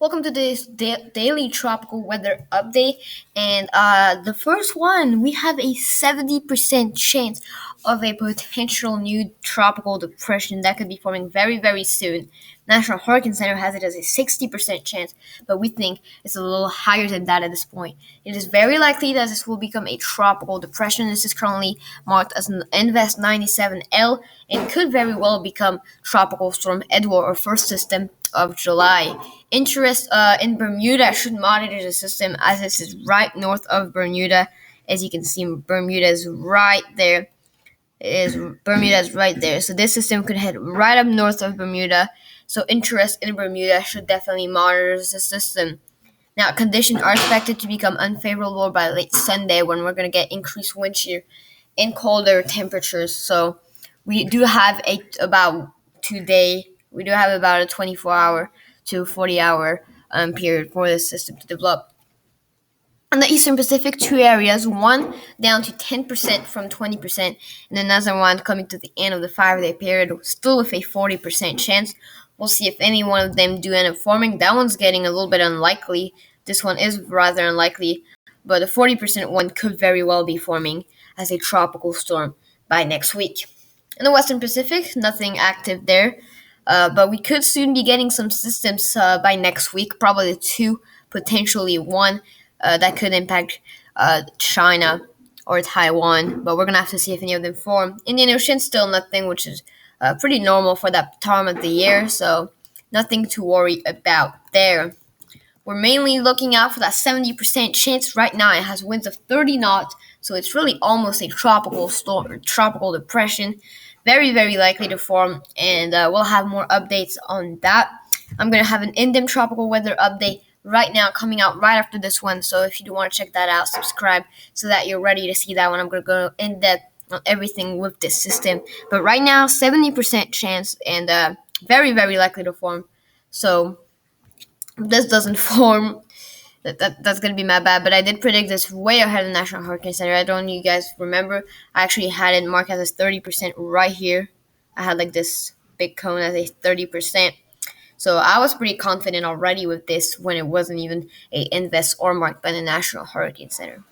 Welcome to this daily tropical weather update. And the first one, we have a 70% chance of a potential new tropical depression that could be forming very, very soon. National Hurricane Center has it as a 60% chance, but we think it's a little higher than that at this point. It is very likely that this will become a tropical depression. This is currently marked as an Invest 97L and could very well become Tropical Storm Edward or first system of July. Interest in Bermuda should monitor the system as this is right north of Bermuda. As you can see, Bermuda is right there. Bermuda is right there. So this system could head right up north of Bermuda. So interest in Bermuda should definitely monitor the system. Now, conditions are expected to become unfavorable by late Sunday when we're going to get increased wind shear and colder temperatures. So we do have about a 24-hour to 40-hour period for this system to develop. In the Eastern Pacific, two areas, one down to 10% from 20%, and another one coming to the end of the 5-day period, still with a 40% chance. We'll see if any one of them do end up forming. That one's getting a little bit unlikely. This one is rather unlikely, but the 40% one could very well be forming as a tropical storm by next week. In the Western Pacific, nothing active there. But we could soon be getting some systems by next week, probably two, potentially one, that could impact China or Taiwan. But we're going to have to see if any of them form. Indian Ocean, still nothing, which is pretty normal for that time of the year. So nothing to worry about there. We're mainly looking out for that 70% chance. Right now, it has winds of 30 knots, so it's really almost a tropical storm or tropical depression. Very, very likely to form, and we'll have more updates on that. I'm going to have an in-depth tropical weather update right now coming out right after this one, so if you do want to check that out, subscribe so that you're ready to see that one. I'm going to go in-depth on everything with this system. But right now, 70% chance and very, very likely to form. So if this doesn't form, that's going to be my bad, but I did predict this way ahead of the National Hurricane Center. I don't know if you guys remember. I actually had it marked as 30% right here. I had like this big cone as a 30%. So I was pretty confident already with this when it wasn't even a invest or marked by the National Hurricane Center.